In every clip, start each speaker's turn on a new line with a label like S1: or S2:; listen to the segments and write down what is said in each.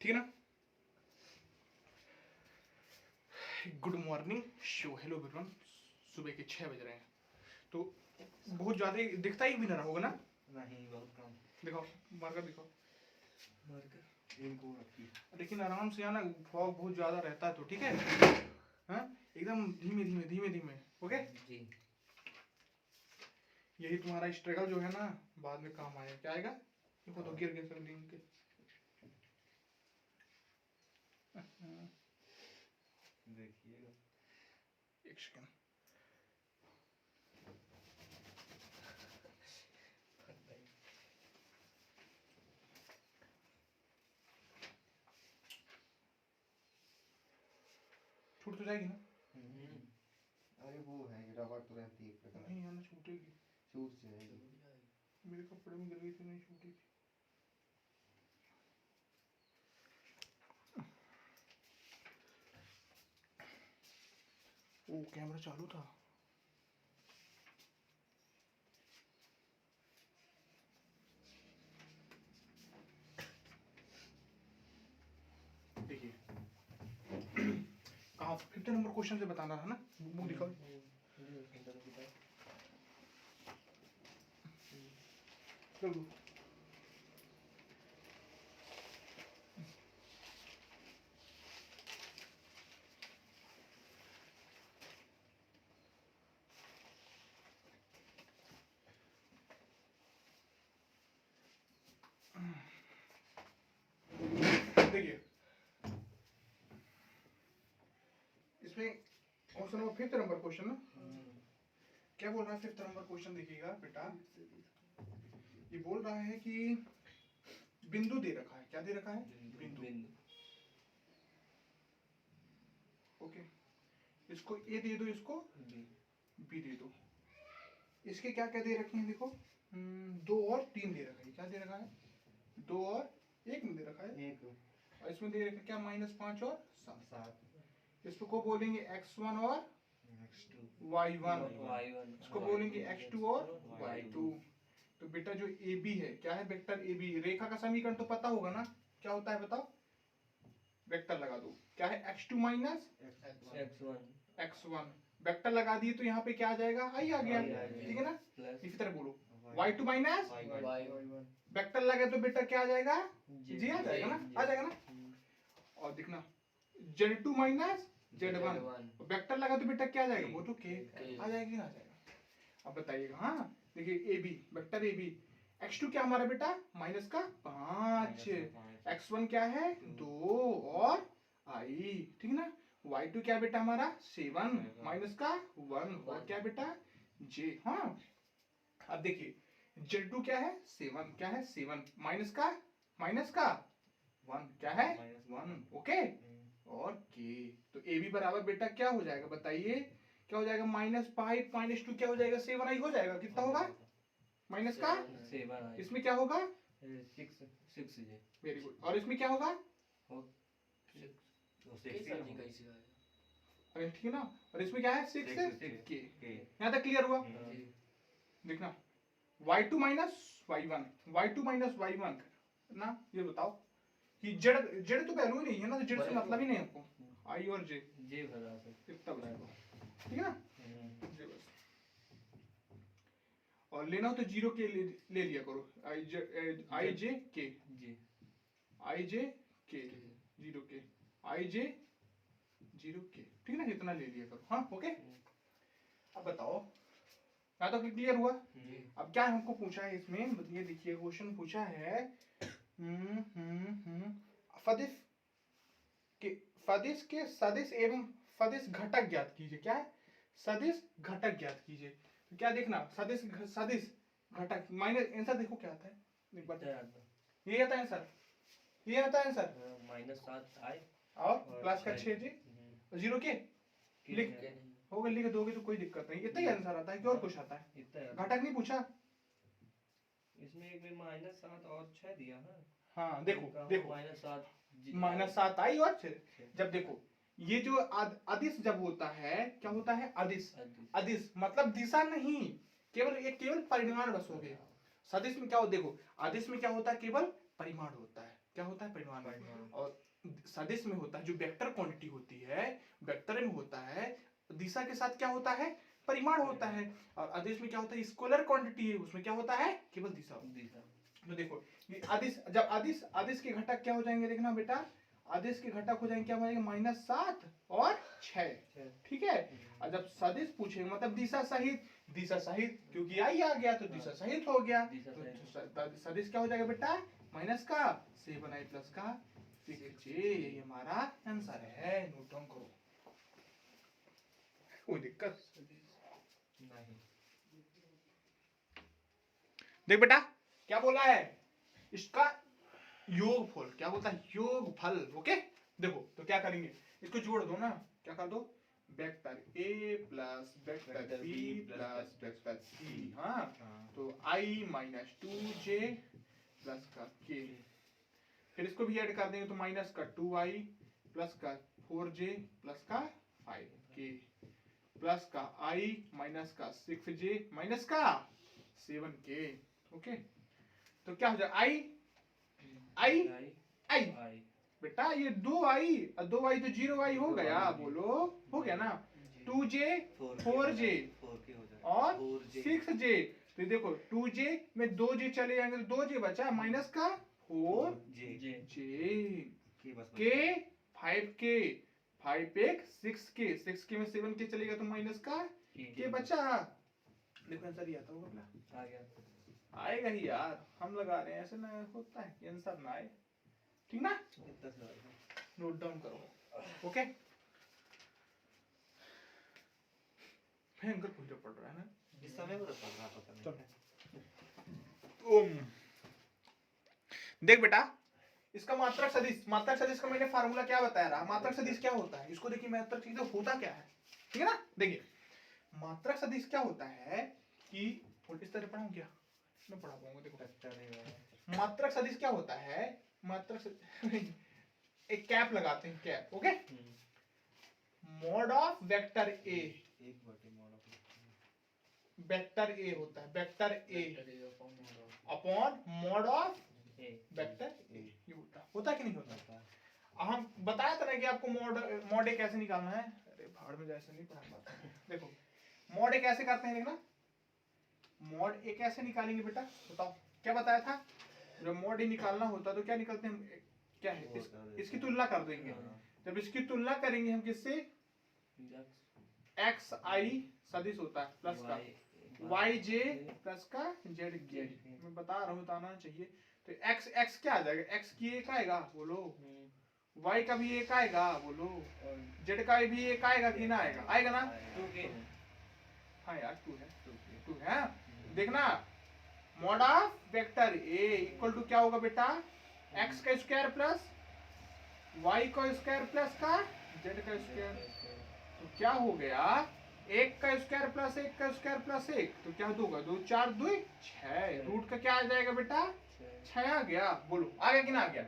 S1: ठीक है ना। Good morning show, hello everyone. सुबह के 6 बज रहे हैं, तो बहुत ज्यादा दिखता ही भी ना होगा ना।
S2: नहीं, बहुत कम।
S1: दिखाओ मार्कर, दिखाओ
S2: मार्कर इनको रखिए,
S1: लेकिन आराम से आना, फॉग बहुत ज्यादा रहता है तो ठीक है। हाँ एकदम धीमे धीमे धीमे धीमे, ओके
S2: जी।
S1: यही तुम्हारा स्ट्रगल जो है ना बाद में काम आएगा। क्या आएगा? देखो तो गिर गए सब दिन के।
S2: देखिएगा
S1: एक सेकंड। छूट तो जाएगी ना?
S2: अरे वो है रबड़ तो रहती है एक प्रकार।
S1: नहीं यार छूटेगी,
S2: छूट जाएगी।
S1: मेरे कपड़े में गिर गई थी, नहीं छूटी थी। ओ कैमरा चालू था। देखिए कहाँ 50 नंबर क्वेश्चन से बताना था ना। बुक दिखाओ। चलो देखिए इसमें क्वेश्चन नंबर 5 नंबर क्वेश्चन ना। क्या बोल रहा है 5 नंबर क्वेश्चन? देखिएगा बेटा, ये बोल रहा है कि बिंदु दे रखा है। क्या दे रखा है? बिंदु। ओके, इसको ए दे दो, इसको बी दे दो। इसके क्या क्या दे रखे हैं देखो, 2 और 3 दे रखा है। क्या दे रखा है? 2 और 1 में दे रखा है।
S2: एक
S1: और इसमें दे रखा है क्या? -5 और 7।
S2: 7
S1: इसको बोलेंगे x1 और
S2: x2
S1: y1। इसको बोलेंगे x2 और y2। तो बेटा जो AB है, क्या है? Vector AB। रेखा का समीकरण तो पता होगा ना, क्या होता है बताओ? वेक्टर लगा दो। क्या है? x2 minus x1। वेक्टर लगा दिए तो यहाँ पे क्या आ जाएगा? आई आ गया, ठीक है ना। इसी तरह बोलो y2 माइनस वेक्टर लगे तो बेटा क्या आ जाएगा? जी आ जाएगा ना, आ जाएगा ना। और देखना z2 माइनस z1। वेक्टर लगा तो बेटा क्या आ जाएगा? वो तो k आ जाएगी ना, आ जाएगा। अब बताइएगा। हाँ देखिए AB, वेक्टर AB। x2 क्या हमारा बेटा? माइनस का 5। x1 क्या है? 2 और i, ठीक है ना। y2 क्या बेटा हमारा? 7 माइनस का 1 और क्या बेटा? j। हाँ अब देखिए z2 क्या है? 7। क्या है? 7 माइनस का 1 क्या है? 1। ओके और k। तो AB बराबर बेटा क्या हो जाएगा बताइए? क्या हो जाएगा? -5 -2 क्या हो जाएगा? 7i हो जाएगा। कितना होगा? माइनस का 7। इसमें क्या होगा?
S2: 6
S1: वेरी गुड। और इसमें क्या होगा? अरे ठीक है ना। और इसमें क्या है? 6 k। यहाँ तक क्लियर हुआ? देखना y2 minus y1, y2 minus y1 ना। ये बताओ कि z तो वैल्यू ही नहीं है ना, तो z से मतलब ही नहीं आपको। i और j इतना बनाएगा, ठीक है ना। ये बस। और लेना हो तो 0 के ले लिया करो। i j k 0 k i j 0 k, ठीक है ना। इतना ले लिया करो। हाँ ओके। अब बताओ, यहाँ तो क्लियर हुआ। अब क्या हमको पूछा है इसमें? ये देखिए क्वेश्चन पूछा है फदिश के सदिश एवं फदिश घटक ज्ञात कीजिए। क्या है? सदिश घटक ज्ञात कीजिए। तो क्या देखना? सदिश घटक माइनस आंसर देखो क्या आता है एक बार। ये आता है आंसर, ये आता है आंसर
S2: -7i
S1: और प्लस का 6j 0 के लिख होगा, लिख दोगे तो कोई दिक्कत नहीं। इतना ही आंसर आता है कि और कुछ आता है? घटक नहीं पूछा
S2: इसमें। एक में -7 और 6 दिया है।
S1: हाँ देखो देखो
S2: -7
S1: -7i और 6। जब देखो ये जो अदिश जब होता है, क्या होता है? अदिश। अदिश मतलब दिशा नहीं, केवल परिमाण बस हो गए। सदिश में क्या हो? देखो अदिश में क्या होता है? केवल परिमाण होता है। क्या होता है, परिमाण में।
S2: परिमाण।
S1: और सदिश में होता है, जो वेक्टर क्वांटिटी होती है वेक्टर में होता है, दिशा के साथ क्या होता है, परिमाण होता है। और अदिश में क्या होता है, स्केलर क्वांटिटी है, उसमें क्या होता है, केवल दिशा। तो देखो ये अदिश, जब अदिश अदिश के घटक क्या हो जाएंगे, देखना बेटा, आदेश के घटक हो जाएंगे, क्या हो जाएंगे, -7 और 6। ठीक है। और जब सदिश पूछेंगे मतलब दिशा सहित, क्योंकि आई आ गया तो दिशा सहित हो गया, तो सदिश क्या हो जाएगा बेटा, -7i प्लस का 6j। यही हमारा आंसर है। नोट डाउन करो, कोई दिक्कत
S2: नहीं।
S1: देख बेटा क्या बोला है, इसका योगफल, क्या बोलता है, योगफल। ओके, देखो तो क्या करेंगे, इसको जोड़ दो ना, क्या कर दो, vector a plus vector b plus vector c। हाँ, तो i माइनस 2j प्लस का k, फिर इसको भी ऐड कर देंगे तो माइनस का 2i प्लस का 4j प्लस का 5k प्लस का i माइनस का 6j माइनस का 7k। ओके, तो क्या हो जाए, आई बेटा, ये 2i और 2i तो 0i हो गया, बोलो हो गया ना, 2j 4j और 6j। तो देखो 2j में 2j चले जाएंगे तो 2j बचा, माइनस का 4j k 5k 5 6k 6k में 7k चलेगा तो माइनस का k बचा। देखो आंसर ही आता होगा,
S2: आ गया,
S1: आएगा ही यार, हम लगा रहे हैं, ऐसे ना होता है कि आंसर ना आए, ठीक ना। नोट डाउन करो। ओके, भयंकर पूजा पड़ रहा है ना
S2: इस समय को तो पढ़ रहा पता नहीं।
S1: ओम, देख बेटा इसका मात्रक सदिश का मैंने फार्मूला क्या बताया रहा, मात्रक सदिश क्या होता है, इसको देखिए, मात्रक सदिश होता क्या है, ठीक है ना। देखिए मात्रक सदिश क्या होता है कि इस तरह पढ़ाऊं क्या, मैं पढ़ा पाऊंगा, देखो मात्रक सदिश क्या होता है, मात्रक एक कैप लगाते हैं, cap. Okay, mod of vector A, vector A होता है, vector A upon mod of vector ए, ये होता है कि नहीं होता। हम बताया था ना कि आपको मॉड ए कैसे निकालना है, अरे भाड़ में जैसे नहीं पढ़ा पाता। देखो मॉड ए कैसे करते हैं, देखना मॉड ए कैसे निकालेंगे बेटा, बताओ क्या बताया था, जब मॉड ए निकालना होता तो क्या निकलते हैं, क्या है, इसकी तुलना कर देंगे। जब इसकी तुलना करेंगे हम किससे, एक्स आई सदिश होता है प्लस का वाई जे प्लस का जेड के, मैं बता रहा हूँ, बताना चाहिए। तो एक्स एक्स क्या आ जाएगा, एक्स की एक आएगा, बोलो, वाई का भी एक आएगा, बोलो, जेड का भी एक आएगा कि ना आएगा, आएगा ना, हाँ यार 2 है। देखना mod of vector A equal to क्या होगा बेटा, एक्स का स्क्वायर प्लस वाई का स्क्वायर प्लस का जेड का स्क्वायर। तो क्या हो गया, एक का स्क्वायर प्लस एक का स्क्वायर प्लस एक, तो क्या होगा, 2 4 2 6, रूट का क्या आ जाएगा बेटा, 6 आ गया, बोलो आ गया कि ना आ गया।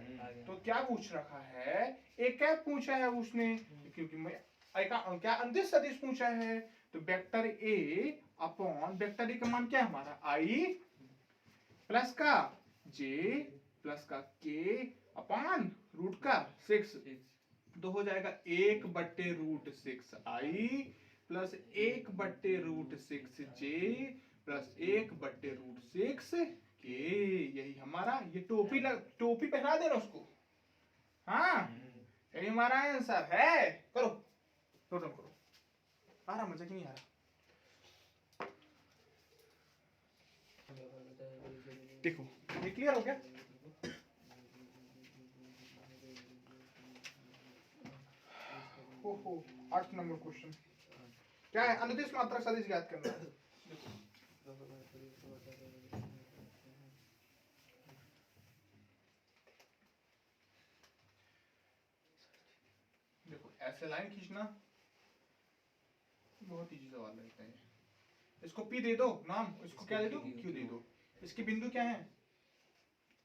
S1: तो क्या पूछ रखा है, एक कैप पूछा है उसने, क्योंकि मैं क्या अंतिम सदिश पूछा है, तो vector A upon vector A का मान क्या है हमारा, आई प्लस का जे प्लस का के अपॉन रूट का 6, तो हो जाएगा 1/√6i plus 1/√6j plus 1/√6k। यही हमारा, ये टोपी पहना देना उसको, हाँ यही हमारा आंसर है। करो टोटल करो, आ रहा मजा कि नहीं आ रहा, देखो ये क्लियर हो गया। ओहो 8 नंबर क्वेश्चन क्या है, अनुदिश मात्रक सदिश ज्ञात करना है। देखो ऐसे लाइन खींचना बहुत इजी सवाल लगता है, इसको पी दे दो नाम, इसको क्या दे दो, क्यू दे दो, इसके बिंदु क्या है,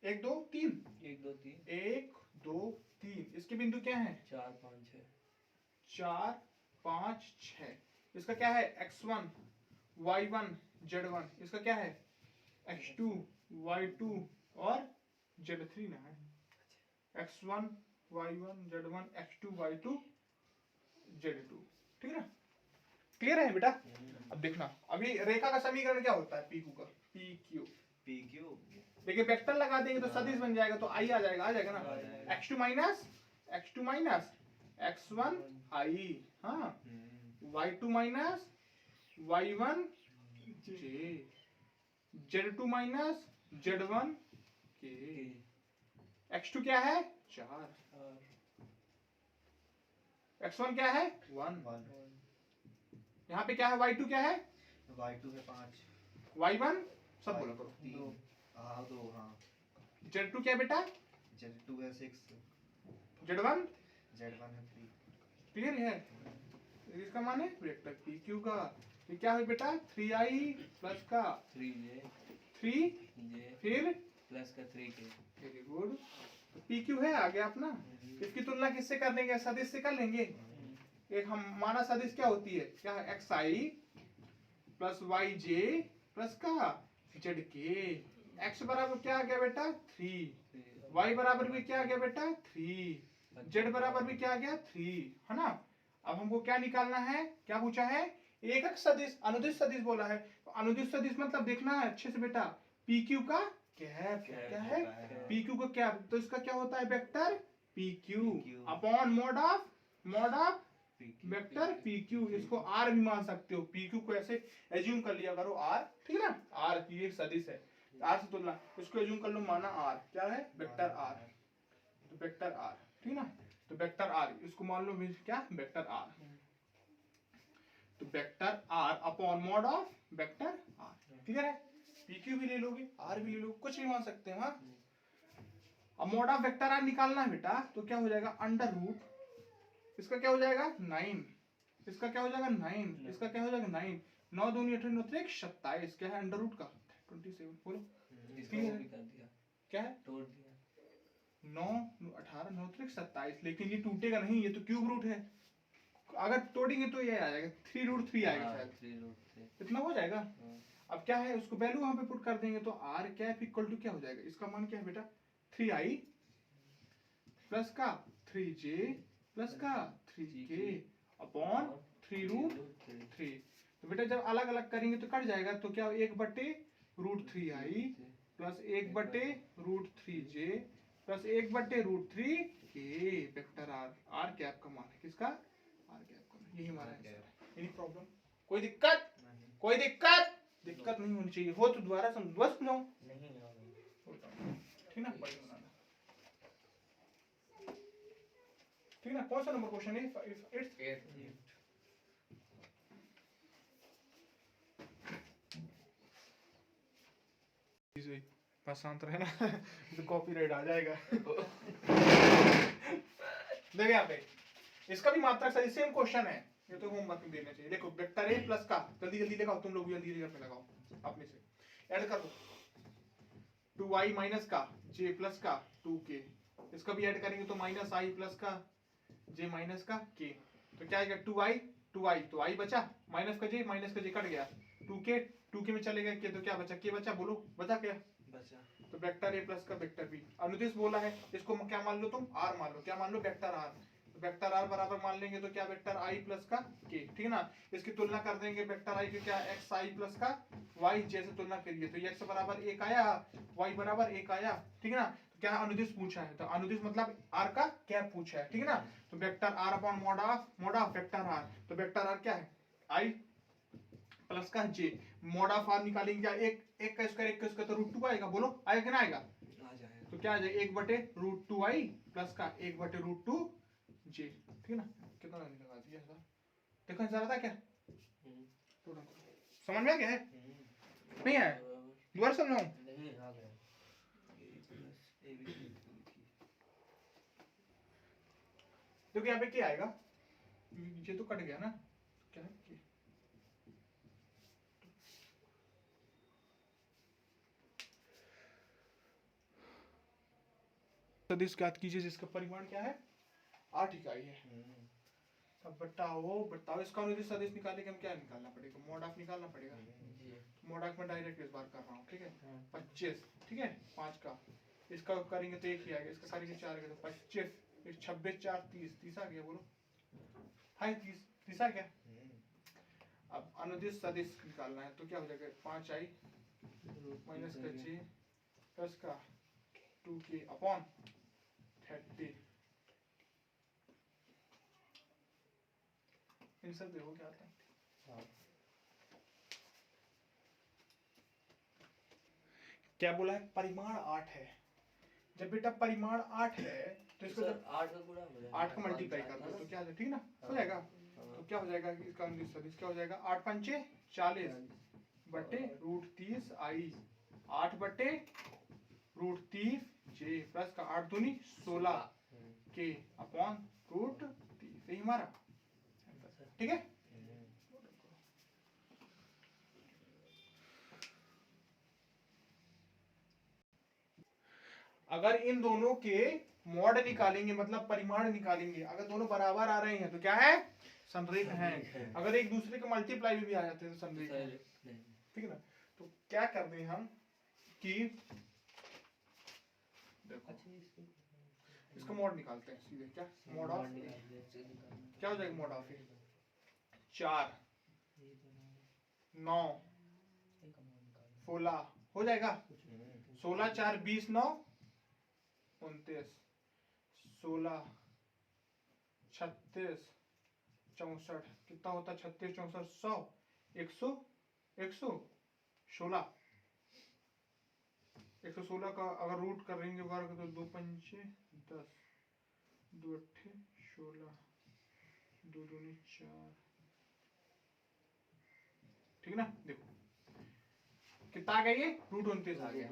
S1: 1 2 3 1 2 3, इसके बिंदु क्या है, 4 5 6, इसका क्या है, x1 y1 z1, इसका क्या है, x2 y2 और z3 ना है, x1 y1 z1 x2 y2 z2, ठीक है ना? क्लियर है बेटा? अब देखना, अभी रेखा का समीकरण क्या होता है PQ का, PQ देखिए वेक्टर लगा देंगे तो सदिश बन जाएगा, तो I आ जाएगा ना, x2 माइनस x1 I, हाँ, y2 minus y1 j, z2 minus z1 k, x2 क्या है 4, x1 क्या है 1, यहाँ पे क्या है y2 क्या है,
S3: y2 है 5,
S1: y1 सब बोला करो,
S3: 2 हाँ,
S1: z2 क्या बेटा,
S3: z2 है 6,
S1: z1
S3: है 3,
S1: क्लियर है? इसका मान है वेक्टर PQ का, ये क्या है बेटा 3i प्लस का 3 फिर
S2: प्लस का 3k,
S1: वेरी गुड, PQ है, आ गया अपना। इसकी तुलना किससे कर लेंगे, सदिश से कर लेंगे। एक हम माना सदिश क्या होती है, क्या है xi प्लस yj प्लस का zk, x बराबर क्या आ गया बेटा 3, y बराबर भी क्या आ गया बेटा 3, z बराबर भी क्या आ गया 3, है ना? अब हमको क्या निकालना है, क्या पूछा है, एकक सदिश अनुदिश सदिश बोला है, तो अनुदिश सदिश मतलब देखना है अच्छे से बेटा, PQ का कैप, क्या है PQ का कैप, तो इसका क्या होता है vector PQ upon mode of vector PQ, इसको R भी मान सकते हो, PQ को ऐसे एज्यूम कर लिया करो R, ठीक है ना, R की एक सदिश है, R से तुलना, इसको एज्यूम कर लो माना R, क्या है वेक्टर R, तो वेक्टर R, ठीक है ना, तो वेक्टर R इसको मान लो क्या वेक्टर R, तो vector R upon mode of vector R, clear है? PQ भी ले लोगे R भी ले लो, कुछ भी मान सकते हैं, हाँ। अब मोड ऑफ वेक्टर R निकालना है बेटा, तो क्या हो जाएगा अंडर रूट, इसका क्या हो जाएगा 9, इसका क्या हो जाएगा 9, इसका क्या हो जाएगा 9, 9 दूनी 18 9 3 27, क्या है अंडर रूट का 27, बोलो
S2: इसका वो भी कर दिया,
S1: क्या है
S2: तोड़ दिया,
S1: 9 18 9 3 27, लेकिन ये टूटेगा नहीं, ये तो क्यूब रूट है, अगर तोड़ेंगे तो ये आ जाएगा 3 रूट 3 आएगा शायद,
S2: 3 रूट 3,
S1: इतना हो जाएगा। अब क्या है, उसको वैल्यू वहां पे पुट कर देंगे, तो r कैप इक्वल टू क्या हो जाएगा, इसका मान क्या है बेटा 3i प्लस का 3j प्लस का 3k अपॉन 3 रूट 3, तो बेटा जब अलग अलग करेंगे तो कट जाएगा, तो क्या 1/√3i plus 1/√3j plus 1/√3k vector r cap का मान है, किसका r कैप का, यही हमारा आंसर है। एनी प्रॉब्लम, कोई दिक्कत, कोई दिक्कत नहीं होनी चाहिए, हो तो दोबारा समझाओ, ठीक ना, ठीक ना, कौन सा नंबर क्वेश्चन है, 8th, बस शांत रहे ना तो कॉपीराइट आ जाएगा। देखिए यहाँ पे इसका भी मात्रक सही सेम क्वेश्चन है, ये तो होमवर्क में देना चाहिए। देखो वेक्टर A प्लस का, जल्दी जल्दी लगाओ तुम लोग, जल्दी जल्दी लगाओ अपने से, ऐड कर दो 2i माइनस का j प्लस का 2k, इसका भी ऐड करेंगे तो माइनस i प्लस का j माइनस का k, तो क्या आएगा 2i तो i बचा, माइनस का j कट गया, 2k में चलेगा k, तो क्या बचा k बचा, बोलो बचा क्या
S2: बचा,
S1: तो वेक्टर A प्लस का वेक्टर B, अनुदिश बोला है, इसको क्या मान लो तुम R मान लो, क्या मान लो वेक्टर R, तो वेक्टर R बराबर मान लेंगे तो क्या वेक्टर I प्लस का K, ठीक है ना, इसकी तुलना कर देंगे वेक्टर I की, क्या xi प्लस का y जैसे तुलना करिए, तो x बराबर 1 आया, y बराबर 1 आया, ठीक है ना, तो क्या अनुदिश पूछा है, तो अनुदिश मतलब R का कैप पूछा है, ठीक है ना, तो vector R upon mode of vector R, तो वेक्टर R क्या है I प्लस का j, मोड ऑफ R निकालेंगे, क्या एक का स्क्वायर तो √2 आएगा, बोलो आएगा कि ना आएगा,
S2: आ जाएगा, तो
S1: क्या आ जाएगा 1/√2i प्लस का 1/√2j, ठीक है ना, कितना लगा दिया था, देखो जरा था क्या, समझ में आ गया है, नहीं है, दोबारा समझाऊं,
S2: नहीं आ गया,
S1: देखो यहाँ पे क्या आएगा, ये तो कट गया ना, क्या है K? सदिश ज्ञात कीजिए जिसका परिमाण क्या है 8 इकाई है। अब बताओ इसका अनुदिश सदिश निकालने के हम क्या निकालना पड़ेगा, मोड ऑफ निकालना पड़ेगा, मोड ऑफ में डायरेक्ट इस बार कर रहा हूँ, ठीक है 25, ठीक है 5 का इसका करेंगे तो एक ही आएगा, इसका करेंगे 4 आएगा तो 25, 26 4 30, 30 आ गया, बोलो हाई 30 आ गया। अब अनुदिश सदिश निकालना है तो क्या हो जाएगा, 5i माइनस का j प्लस का 2k अपॉन 30। आंसर देखो क्या आता है। क्या बोला है, परिमाण 8 है। जब बेटा परिमाण 8 है तो इसको जब
S2: 8 का गुणा हो जाएगा,
S1: 8 को मल्टीप्लाई कर दो तो क्या हो जाएगा, ठीक ना हो जाएगा। तो क्या हो जाएगा इसका अनुदिश सदिश क्या हो जाएगा, 8 पंचे 40 बटे √30 i, 8 बटे √30 j प्लस का 8 दूनी 16 k अपॉन √30। यही हमारा ठीक है। अगर इन दोनों के मॉड निकालेंगे मतलब परिमाण निकालेंगे, अगर दोनों बराबर आ रहे हैं तो क्या है, समरेख हैं। अगर एक दूसरे के मल्टीप्लाई भी आ जाते हैं तो समरेख हैं, ठीक है ना। तो क्या कर रहे हैं हम कि देखो इसका मॉड निकालते हैं सीधे, क्या मॉड ऑफ क्या हो जाएगा, मॉड ऑफ 4 9 16 हो जाएगा, 16 4 20 9 29 16 36 64 कितना होता है, 36 64 100 116 116 का अगर रूट करेंगे वर्ग तो 2 पंचे 10 2 अट्ठे 16 2 दूनी 4, ठीक ना। देखो कितना आ गया, ये √29 आ गया।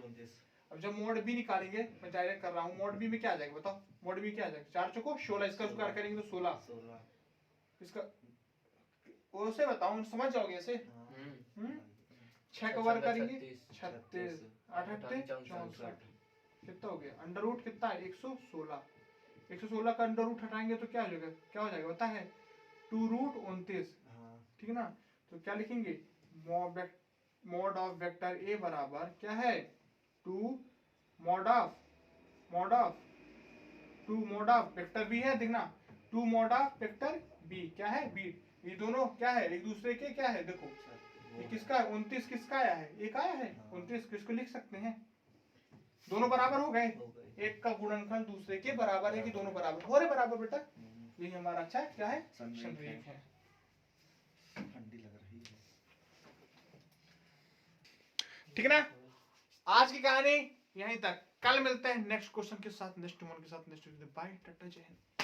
S1: अब जब मोड बी निकालेंगे, मैं डायरेक्ट कर रहा हूँ, मोड बी में क्या आ जाएगा बताओ, मोड बी क्या आ जाएगा, 4 चौको 16, इसका स्क्वायर करेंगे तो 16 इसका ओसे बताऊं समझ जाओगे ऐसे। 6 का वर्ग करेंगे 36 8 अट्ठे 64 कितना हो गया, अंडर रूट कितना है 116, 116 का अंडर रूट हटाएंगे तो क्या हो जाएगा, क्या हो जाएगा पता है 2√29, ठीक है ना। तो क्या लिखेंगे, मॉड ऑफ वेक्टर ए बराबर क्या है 2 मॉड ऑफ वेक्टर बी है, देखना 2 मॉड ऑफ वेक्टर बी क्या है बी। ये दोनों क्या है, एक दूसरे के क्या है, देखो ये किसका है 29 किसका आया है, एक आया है 29, किसको लिख सकते हैं, दोनों बराबर हो गए, एक का गुणनफल दूसरे के बराबर है कि दोनों बराबर हो रहे बराबर बेटा। यही हमारा अच्छा क्या है, समरेख है।
S3: ठंडी लग रही है,
S1: ठीक है ना। आज की कहानी यहीं तक, कल मिलते हैं नेक्स्ट क्वेश्चन के साथ, नेक्स्ट वन के साथ, नेक्स्ट बाय टाटा जय हिंद।